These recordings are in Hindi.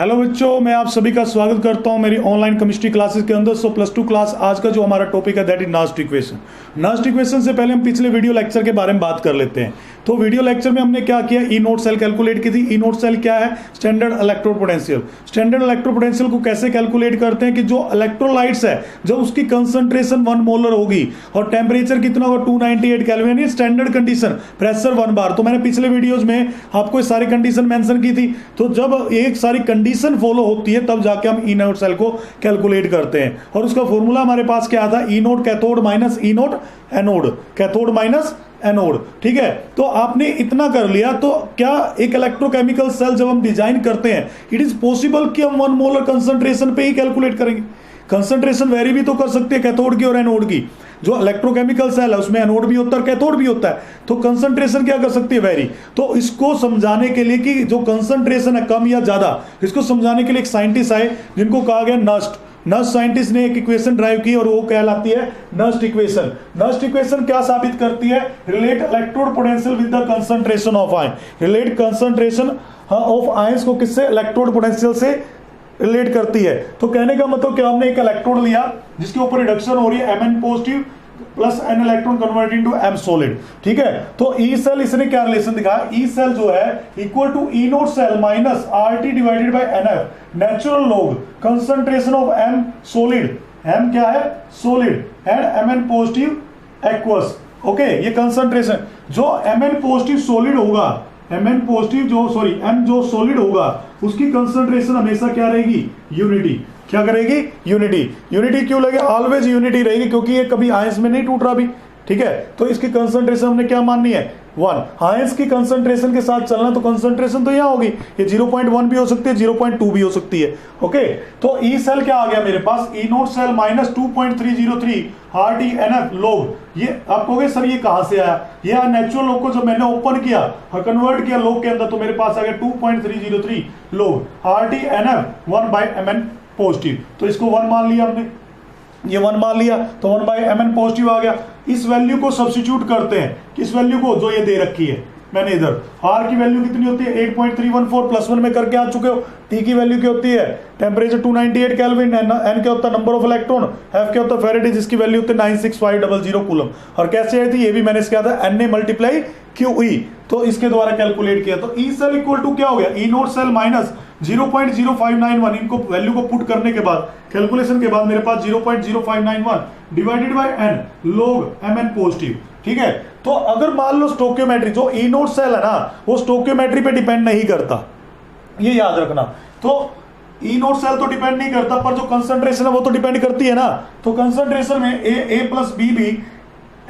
हेलो बच्चों, मैं आप सभी का स्वागत करता हूं मेरी ऑनलाइन केमिस्ट्री क्लासेस के अंदर। प्लस टू क्लास आज का जो हमारा टॉपिक है दैट इज नास्ट इक्वेशन। नास्ट इक्वेशन से पहले हम पिछले वीडियो लेक्चर के बारे में बात कर लेते हैं। तो वीडियो लेक्चर में हमने क्या किया, ई नोट सेल कैलकुलेट की थी। ई नोट सेल क्या है? Standard electrode potential. Standard electrode potential को कैसे कैलकुलेट करते हैं कि जो इलेक्ट्रोलाइट्स है जब उसकी कंसंट्रेशन 1 मोलर होगी और टेम्परेचर कितना होगा 298 केल्विन, ये स्टैंडर्ड कंडीशन, प्रेशर 1 बार। तो मैंने पिछले वीडियोज में आपको सारी कंडीशन मेंशन की थी। तो जब एक सारी कंडीशन फॉलो होती है तब जाके हम ई नोट सेल को कैलकुलेट करते हैं। और उसका फॉर्मूला हमारे पास क्या था? E naught cathode minus E naught anode, cathode minus anode. ठीक है, तो आपने इतना कर लिया। तो क्या एक इलेक्ट्रोकेमिकल सेल जब हम डिजाइन करते हैं, इट इज पॉसिबल कि हम 1 मोलर कंसंट्रेशन पे ही कैलकुलेट करेंगे। कंसंट्रेशन वेरी भी तो कर सकते हैं कैथोड की और एनोड की। जो इलेक्ट्रोकेमिकल सेल है उसमें एनोड भी होता है, कैथोड भी होता है। तो कंसंट्रेशन क्या कर सकती है? वेरी। तो इसको समझाने के लिए कि जो कंसंट्रेशन है कम या ज्यादा, इसको समझाने के लिए एक साइंटिस्ट आए जिनको कहा गया नस्ट। नस्ट साइंटिस्ट ने एक इक्वेशन ड्राइव की और वो कहलाती है नस्ट इक्वेशन। नस्ट इक्वेशन क्या साबित करती है? Relate electrode potential with the concentration of ion. Relate concentration of ions को किससे? इलेक्ट्रोड पोटेंशियल से रिलेट करती है। तो कहने का मतलब क्या, हमने एक इलेक्ट्रोड लिया जिसके ऊपर रिडक्शन हो रही है Mn positive plus an electron convert into M solid. ठीक है, तो ई सेल इसने क्या रिलेशन दिखाया? ई सेल जो है equal to E note cell minus RT divided by NF natural log concentration of M solid. M क्या है? Solid and Mn positive aqueous. Okay, ये कंसंट्रेशन जो Mn पॉजिटिव सॉलिड होगा, Mn पॉजिटिव जो सॉरी M जो सॉलिड होगा उसकी कंसंट्रेशन हमेशा क्या रहेगी? यूनिटी। क्या करेगी? यूनिटी। यूनिटी क्यों लगे? ऑलवेज यूनिटी रहेगी क्योंकि ये कभी आयंस में नहीं टूट रहा भी। ठीक है, तो इसकी कंसंट्रेशन हमने क्या माननी है? 1। आयंस की कंसंट्रेशन के साथ चलना तो कंसंट्रेशन तो यहां होगी, ये 0.1 भी हो सकती है, 0.2 भी हो सकती है। ओके, तो ई सेल क्या आ गया मेरे पास? E note cell minus 2.303 RTNF लोग। ये आप कहोगे सर ये कहां से आया? ये नेचुरल लोग को जब मैंने ओपन किया और कन्वर्ट किया लोग के अंदर तो मेरे पास आ गया 2.303 लोग RTNF 1/Mn पॉजिटिव। तो इसको 1 मान लिया हमने, ये 1 मान लिया तो 1/Mn पॉजिटिव आ गया। इस वैल्यू को सब्स्टिट्यूट करते हैं, किस वैल्यू को? जो ये दे रखी है मैंने इधर। R की वैल्यू कितनी होती है? 8.314 प्लस 1 में करके आ चुके हो। T की वैल्यू क्या होती है? Temperature 298 kelvin. N क्या होता है? Number of electron. F क्या होता है? फैराडे, जिसकी वैल्यू होती है 96500 कूलम। और कैसे आई थी ये भी मैंने किया था, Na मल्टीप्लाई QE। तो इसके द्वारा कैलकुलेट किया। तो ई सेल इक्वल टू क्या हो गया? ई नोट सेल माइनस 0.0591। इनको वैल्यू को पुट करने के बाद, कैलकुलेशन के बाद मेरे पास 0.0591 divided by n log Mn positive. ठीक है, तो अगर मान लो स्टोकियोमेट्री, जो ई नोट सेल है ना वो स्टोकियोमेट्री पे डिपेंड नहीं करता, ये याद रखना। तो ई नोट सेल तो डिपेंड नहीं करता पर जो कंसंट्रेशन है वो तो डिपेंड करती है ना। तो कंसंट्रेशन में A प्लस B भी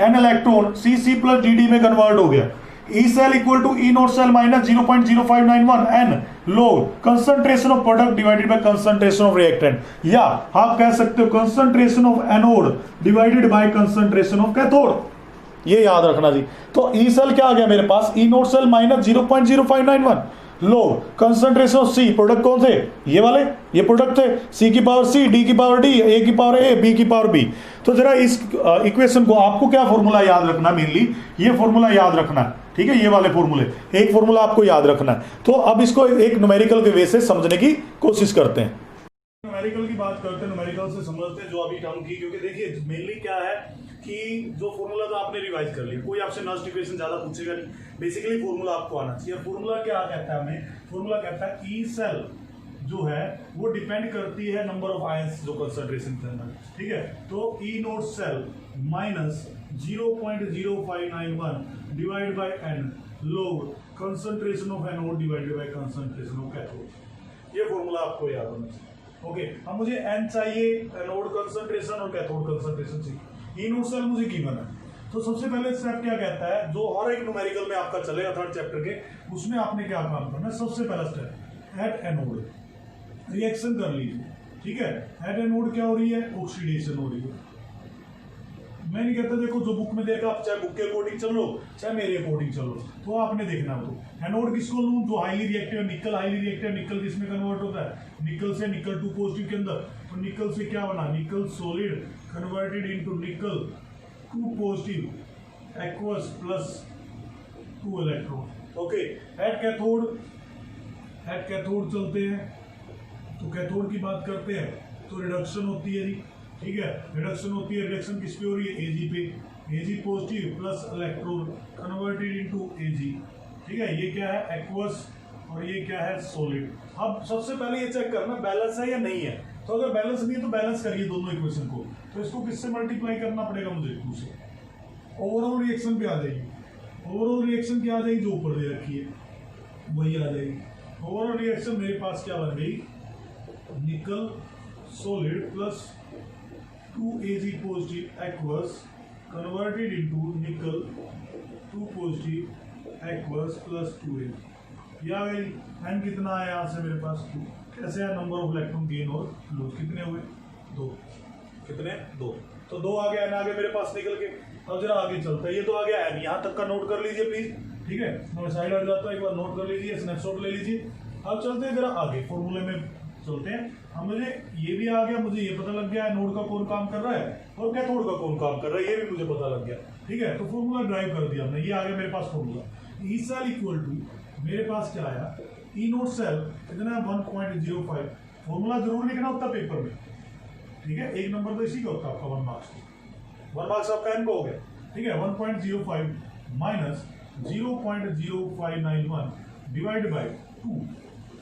n electron C plus dd में कन्वर्ट हो गया। E cell equal to E note cell minus 0.0591 n log concentration of product divided by concentration of reactant, या आप कह सकते हो concentration of anode divided by concentration of cathode. ये याद रखना जी। तो ई सेल क्या आ गया मेरे पास? E note cell minus 0.0591 log concentration of C। Product कौन थे? ये वाले, ये प्रोडक्ट थे। C की पावर C, D की पावर D, A की पावर A, B की पावर B। तो जरा इस इक्वेशन को आपको क्या फॉर्मूला याद रखना, मेनली ये फॉर्मूला याद रखना है। ठीक है, ये वाले फॉर्मूले, एक फॉर्मूला आपको याद रखना है। तो अब इसको एक न्यूमेरिकल के वे से समझने की कोशिश करते हैं। न्यूमेरिकल की बात करते हैं, न्यूमेरिकल से समझते हैं जो अभी टर्म की। क्योंकि देखिए मेनली क्या है कि जो फॉर्मूला तो आपने रिवाइज कर लिया, कोई आपसे नस्ट इक्वेशन ज्यादा पूछेगा नहीं, बेसिकली फॉर्मूला आपको आना चाहिए। फॉर्मूला क्या कहता है हमें? फॉर्मूला कहता है ई सेल जो है वो डिपेंड करती है नंबर ऑफ आयंस जो कंसंट्रेशन के अंदर। ठीक है, तो E note cell minus 0.0591 divide by n log concentration of anode divided by concentration of cathode. ये फॉर्मूला आपको याद होना चाहिए। ओके, अब मुझे n चाहिए, एनोड कंसंट्रेशन और कैथोड कंसंट्रेशन चाहिए। ई नोट सेल मुझे गिवन है। तो सबसे पहले स्टेप क्या कहता है, जो हर एक न्यूमेरिकल में आपका चलेगा 3rd चैप्टर के, उसमें आपने क्या काम करना है? सबसे पहला स्टेप एट एनोड रिएक्शन कर लीजिए। ठीक है, एट एनोड क्या हो रही है? ऑक्सीडेशन हो रही है। मैं नहीं कहता देखो जो बुक में देखा, आप चाहे बुक के अकॉर्डिंग चलो चाहे मेरे अकॉर्डिंग चलो, तो आपने देखना हो। तो एनोड किसको लूं? जो हाईली रिएक्टिव निकल, हाईली रिएक्टिव निकल किसमें कन्वर्ट होता है? निकल से, निकल 2 पॉजिटिव के अंदर। तो निकल से क्या बना? निकल solid converted into nickel 2 positive aqueous plus 2 electron. Okay, at cathode चलते हैं तो कैथोड की बात करते हैं तो रिडक्शन होती है जी, ठीक है, रिडक्शन होती है। रिडक्शन किस पे हो रही है? Ag पे। Ag positive plus electron converted into Ag, ठीक है। ये क्या है? एक्वस, और ये क्या है? सॉलिड। अब सबसे पहले ये चेक करना बैलेंस है या नहीं है। तो अगर बैलेंस नहीं है तो बैलेंस करिए दोनों इक्वेशन को। तो इसको किससे मल्टीप्लाई करना पड़ेगा मुझे? 2 से। ओवरऑल रिएक्शन पे आ जाएगी। ओवरऑल रिएक्शन क्या आ जाएगी? जो ऊपर दे रखी है वही आ जाएगी। ओवरऑल रिएक्शन मेरे पास क्या बन गई? निकल solid plus 2Ag positive aqueous converted into nickel 2 positive aqueous plus 2Ag। ये आ गई। एन कितना है यहाँ से मेरे पास? 2। कैसे है? नंबर ऑफ इलेक्ट्रॉन गेन और लूज कितने हुए? 2। कितने? 2। तो 2 आ गया, एन आ गया मेरे पास निकल के। अब जरा आगे चलता है। ये तो आ गया एन, यहाँ तक का नोट कर लीजिए प्लीज, ठीक है। मैं साइड हट जाता हूँ, एक बार नोट कर लीजिए, स्नैपशॉट ले लीजिए। अब चलते हैं जरा आगे, फॉर्मूले में चलते हैं। अब मुझे ये भी आ गया, मुझे ये पता लग गया है नोड का कौन काम कर रहा है और कैथोड का कौन काम कर रहा है, ये भी मुझे पता लग गया, ठीक है। तो फॉर्मूला ड्राइव कर दिया हमने, ये आ गया मेरे पास formula. E cell equal to मेरे पास क्या आया? ई नोट सेल कितना है? 1.05। फॉर्मूला जरूर लिखना होता पेपर में, ठीक है। एक नंबर तो इसी का होता है आपका 1 मार्क्स। 1 मार्क्स आपका एन को हो गया, ठीक है। 1.05 माइनस 0.0591 डिवाइड बाई 2।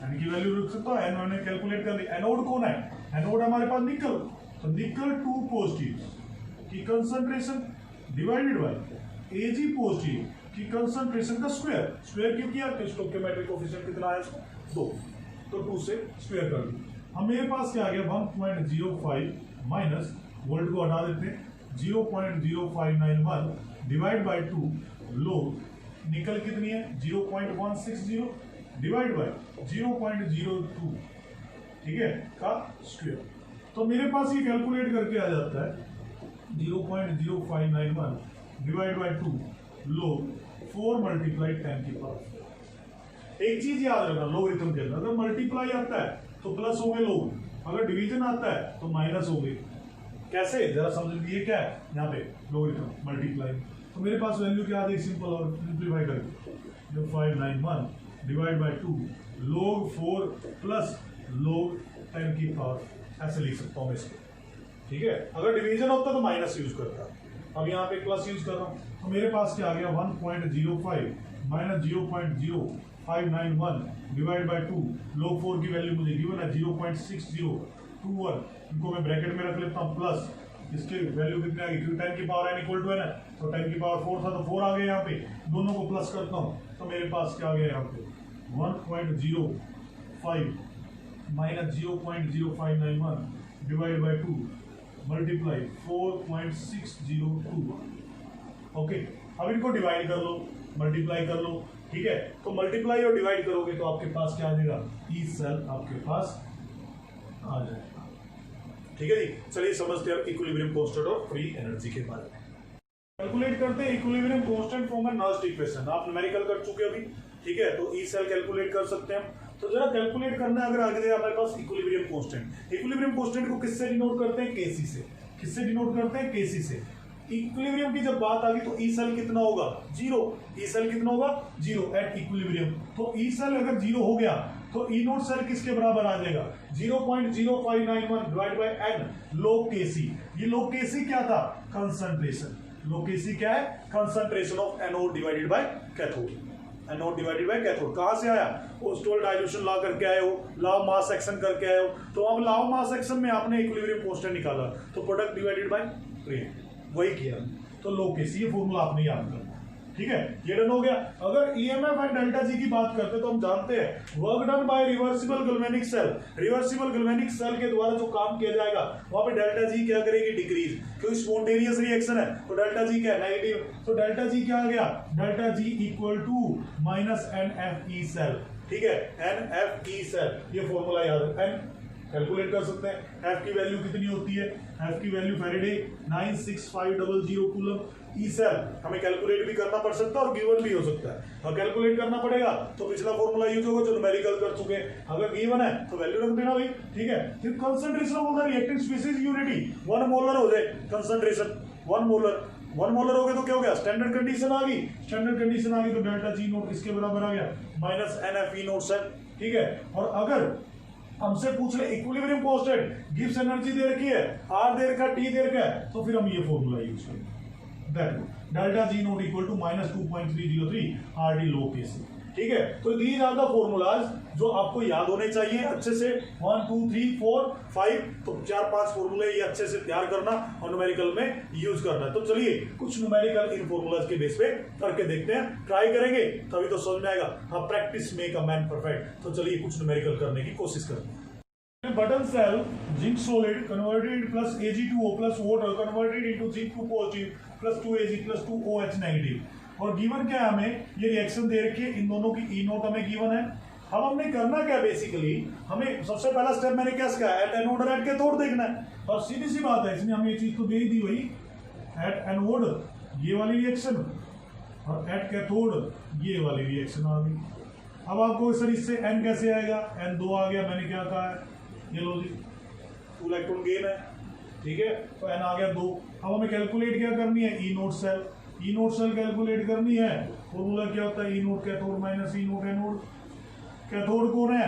एन की वैल्यू रख सकता है, एन मैंने कैलकुलेट कर ली। एनोड कौन है? एनोड हमारे पास निकल, तो निकल 2 पॉजिटिव की concentration divided by Ag positive की कंसंट्रेशन का स्क्वायर। स्क्वायर क्यों किया? स्टोइकियोमेट्रिक कोएफिशिएंट कितना है? 2। तो 2 से स्क्वायर कर दी। अब मेरे पास क्या आ गया? 1.05 माइनस, वोल्ट को हटा देते हैं, 0.0591 डिवाइड बाई 2 लोग निकल कितनी है? 0.160 डिवाइड बाई 0.02, ठीक है, का स्क्वायर। तो मेरे पास ये कैलकुलेट करके आ जाता है 0.0591 डिवाइड बाई 2 लोग 4 मल्टीप्लाई 10 की पावर। एक चीज याद रखना लोगरिथम के अंदर, अगर मल्टीप्लाई आता है तो प्लस हो गए लोग, अगर डिवीजन आता है तो माइनस हो गए। कैसे? जरा समझ लीजिए क्या है यहाँ पे लोगरिथम मल्टीप्लाई। तो मेरे पास वैल्यू क्या आ जाएगी? सिंपल और सिंप्लीफाई करके 0591 divide by 2 log 4 plus log 10 की पावर, ऐसे लिख सकता हूँ इसको, ठीक है। अगर डिवीजन होता तो माइनस यूज करता, अब यहाँ पे प्लस यूज कर रहा हूँ। तो मेरे पास क्या आ गया? 1.05 माइनस 0.0591 डिवाइड बाई 2 log 4 की वैल्यू मुझे गिवन है 0.6021। इनको मैं ब्रैकेट में रख लेता हूँ, प्लस इसके वैल्यू कितने आ गई? क्योंकि 10 की पावर n इक्वल टू है ना, तो 10 की पावर 4 था तो 4 आ गया यहाँ पे। दोनों को प्लस करता हूँ तो मेरे पास क्या आ गया यहाँ पे? 1.05 minus 0.0591 divide by 2 multiply 4.602। Okay, अब इनको डिवाइड कर लो, मल्टीप्लाई कर लो, ठीक है। तो मल्टीप्लाई और डिवाइड करोगे तो आपके पास क्या आ जाएगा? ई सेल आपके पास आ जाएगा, ठीक है जी। चलिए समझते हैं इक्विलिब्रियम कांस्टेंट और फ्री एनर्जी के बारे में। कैलकुलेट करते हैं equilibrium constant from a nursed equation. आप न्यूमेरिकल कर चुके अभी, ठीक है। तो ई सेल कैलकुलेट कर सकते हैं। तो जरा कैलकुलेट करना है, अगर आगे दे हमारे पास इक्विलिब्रियम कांस्टेंट। इक्विलिब्रियम कांस्टेंट को किससे डिनोट करते हैं? Kc से। किससे डिनोट करते हैं? Kc से। इक्विलिब्रियम की जब बात आ गई तो ई सेल कितना होगा? 0। ई सेल कितना होगा? 0 एट इक्विलिब्रियम। तो ई सेल अगर 0 हो गया तो ई नोट सेल किसके बराबर आ जाएगा? 0.0591 divide by n log Kc। ये log Kc क्या था? कंसंट्रेशन। log Kc क्या है? Concentration of anode divided bye cathode. Anode divided bye cathode कहां से आया? ओस्टोल डाइल्यूशन लॉ करके आए हो, लॉ ऑफ मास एक्शन करके आए हो। तो अब लॉ ऑफ मास एक्शन में आपने इक्विलिब्रियम कांस्टेंट निकाला, तो प्रोडक्ट डिवाइडेड बाय रेट, वही किया। तो log Kc, ये फॉर्मूला आपने याद करना, ठीक है। ये डन हो गया। अगर ईएमएफ एंड डेल्टा जी की बात करते हैं तो हम जानते हैं work done by reversible galvanic cell. Reversible galvanic cell के द्वारा जो काम किया जाएगा वहां पे डेल्टा जी क्या करेगी? डिक्रीज, क्योंकि स्पॉन्टेनियस रिएक्शन है। तो डेल्टा जी क्या है? नेगेटिव। तो डेल्टा जी क्या आ गया? Delta G equal to minus NFE cell, ठीक है। NFE सेल, ये फॉर्मूला याद है। एन कैलकुलेट कर सकते हैं। एफ की वैल्यू कितनी होती है? एफ की value Faraday 96500 coulomb. E cell हमें कैलकुलेट भी करना पड़ सकता है और गिवन भी हो सकता है। और कैलकुलेट करना पड़ेगा तो पिछला फॉर्मूला यूज होगा जो न्यूमेरिकल कर चुके हैं। अगर गिवन है तो वैल्यू रख देना भाई, ठीक है। फिर concentration of the reactant species unity 1 molar हो जाए कंसंट्रेशन, 1 मोलर। 1 मोलर हो गए तो क्या हो गया? स्टैंडर्ड कंडीशन आ गई। स्टैंडर्ड कंडीशन आ गई तो डेल्टा जी नोट किसके बराबर आ गया? माइनस NFE नोट सेल, ठीक है। और हमसे पूछ ले इक्विलिब्रियम कांस्टेंट, गिब्स एनर्जी दे रखी है, आर दे रखा है, टी दे रखा है, तो फिर हम ये फॉर्मूला यूज करेंगे, that delta G naught equal to -2.303 R T log Kc. ठीक है, तो दीज आर द फॉर्मूलाज जो आपको याद होने चाहिए अच्छे से, 1 2 3 4 5, तो 4-5 फॉर्मूले ये अच्छे से तैयार करना और न्यूमेरिकल में यूज करना है। तो चलिए कुछ न्यूमेरिकल इन फॉर्मूलाज के बेस पे करके देखते हैं, ट्राई करेंगे तभी तो समझ में आएगा। हाँ, practice make a man perfect. तो चलिए कुछ न्यूमेरिकल करने की कोशिश करते हैं। Button cell zinc solid converted plus Ag2O plus water converted into zinc 2 positive plus 2Ag plus 2OH negative, और गिवन क्या है हमें, ये रिएक्शन दे रखी है, इन दोनों की ई नोट हमें गिवन है। अब हमने करना क्या है, बेसिकली हमें सबसे पहला स्टेप मैंने क्या सिखाया, एट एनोड और एट कैथोड देखना है, और सीधी सी बात है इसमें हमें ये चीज तो दे ही दी हुई, एट एनोड ये वाली रिएक्शन और एट कैथोड ये वाली रिएक्शन आ गई। अब आपको सर इससे एन कैसे आएगा, एन 2 आ गया, मैंने क्या कहा है, ये लो जी 2 इलेक्ट्रॉन गेन है, ठीक है, तो एन आ गया 2। अब हमें कैलकुलेट क्या करनी है, ई नोट सेल, ई नोट सेल कैलकुलेट करनी है। फॉर्मूला क्या होता है, ई naught cathode minus E naught anode. Cathode कौन है,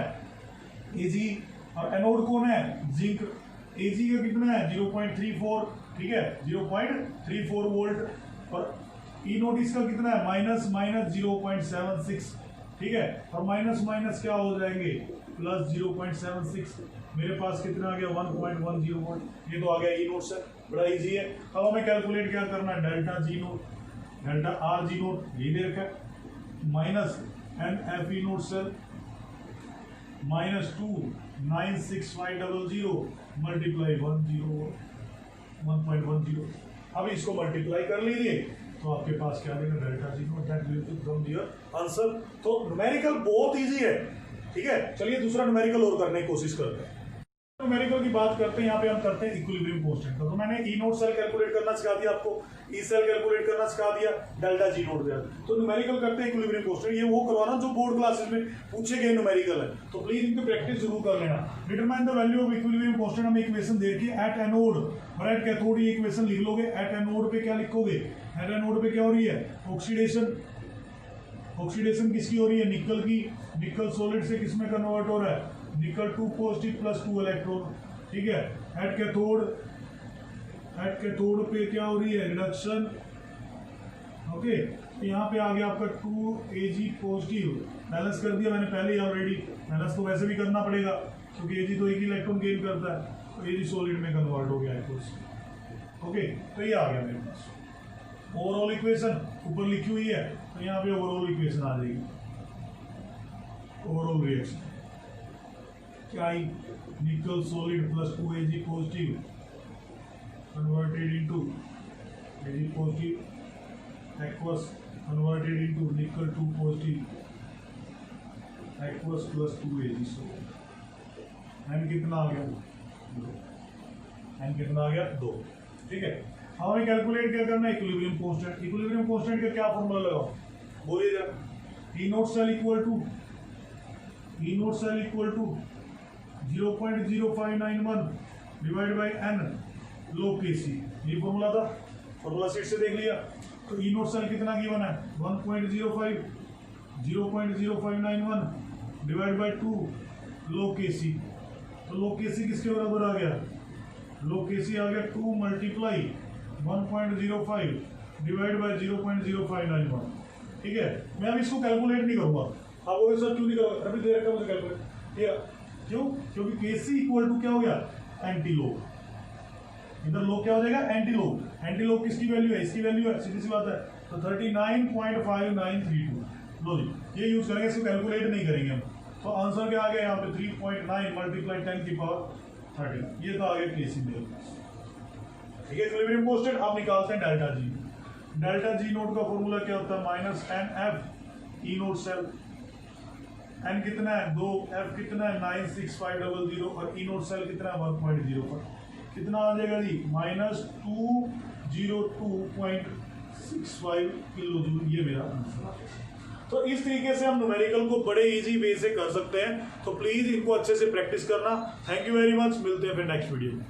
एजी, और एनोड कौन है, जिंक। एजी का कितना है 0.34, ठीक है, 0.34 वोल्ट, और ई नोट इसका कितना है माइनस 0.76, ठीक है, और माइनस माइनस क्या हो जाएंगे प्लस 0.76, मेरे पास कितना आ गया 1.10 वोल्ट, ये तो आ गया ई नोट से, बड़ा इजी है। अब हमें कैलकुलेट क्या करना है, delta G nought, delta R G nought ये दे रखा है, minus N F E note cell minus 296,500 multiply 1.10। अब इसको मल्टीप्लाई कर लीजिए तो आपके पास क्या देगा, delta G note, that will become your answer. तो न्यूमेरिकल बहुत इजी है, ठीक है। चलिए दूसरा न्यूमेरिकल और करने की कोशिश करते हैं। न्यूमेरिकल की बात करते हैं, यहाँ पे हम करते हैं इक्विलिब्रियम कांस्टेंट का। तो मैंने ई नोट सेल कैलकुलेट करना सिखा दिया आपको, ई सेल कैलकुलेट करना सिखा दिया, डेल्टा जी नोट दिया। तो न्यूमेरिकल करते हैं इक्विलिब्रियम कांस्टेंट, ये वो करवाना जो बोर्ड क्लासेस में पूछे गए न्यूमेरिकल है, तो प्लीज इनकी प्रैक्टिस जरूर कर लेना। Determine the value of equilibrium constant, हमें इक्वेशन दे रखी है, एट एनोड और एट कैथोड, ये इक्वेशन लिख लोगे। एट एनोड पे क्या लिखोगे, एट एनोड पे क्या हो रही है, ऑक्सीडेशन। ऑक्सीडेशन किसकी हो रही है, निकल की। निकल सॉलिड से किसमें कन्वर्ट हो रहा है, निकल 2 पॉजिटिव प्लस 2 इलेक्ट्रॉन, ठीक है। एट कैथोड पे क्या हो रही है, रिडक्शन, ओके। तो यहाँ पे आ गया आपका 2Ag पॉजिटिव, बैलेंस कर दिया मैंने पहले ही ऑलरेडी, बैलेंस तो वैसे भी करना पड़ेगा क्योंकि Ag तो एक ही इलेक्ट्रॉन गेन करता है, तो Ag सॉलिड में कन्वर्ट हो गया है, ओके। तो ये आ गया मेरे पास ओवरऑल इक्वेशन, ऊपर लिखी हुई है, तो यहाँ पे ओवरऑल इक्वेशन आ जाएगी, ओवरऑल रिएक्शन क्या आई, nickel solid plus 2Ag positive converted into Ag positive aqueous converted into nickel 2 positive aqueous plus 2Ag solid. N कितना आ गया, 2, एन कितना आ गया 2, ठीक है। हमें कैलकुलेट क्या करना है, इक्विलिब्रियम कांस्टेंट। इक्विलिब्रियम कांस्टेंट का क्या फॉर्मूला लगाओ, बोलिए जरा। E note cell equal to 0.0591 divide by n log Kc, ये फॉर्मूला था, फॉर्मूला शीट से देख लिया। तो ई नोट सेल कितना गिवन है 1.05, 0.0591 डिवाइड बाई 2 लो केसी। तो लो केसी किसके बराबर आ गया, लो केसी आ गया 2 मल्टीप्लाई 1.05 डिवाइड बाई 0.0591, ठीक है। मैं अब इसको कैलकुलेट नहीं करूंगा, आप वो सर क्यों नहीं करोगे, अभी दे रखा मुझे कैलकुलेट, क्यों, क्योंकि केसी इक्वल टू क्या हो गया, एंटी लोब। इधर लोब क्या हो जाएगा, एंटी लोब। एंटी लोब किसकी वैल्यू है, इसकी वैल्यू है, सीधी सी बात है। तो 39.5932, लो जी ये यूज करेंगे, इसको कैलकुलेट नहीं करेंगे हम। तो आंसर क्या आ गया यहाँ पे 3.9 मल्टीप्लाई 10 की पावर 30, ये तो आ गया केसी मेरे पास, ठीक है। इक्विलिब्रियम कांस्टेंट आप निकालते हैं delta G. Delta G nought का फॉर्मूला क्या होता है, minus N F E note cell, N कितना है 2, एफ कितना है 96500 और ई नोट सेल कितना है 1.05, कितना आ जाएगा जी माइनस 202.65 किलो जूल, ये मेरा आंसर। तो इस तरीके से हम न्यूमेरिकल को बड़े इजी वे से कर सकते हैं, तो प्लीज इनको अच्छे से प्रैक्टिस करना। थैंक यू वेरी मच, मिलते हैं फिर नेक्स्ट वीडियो में।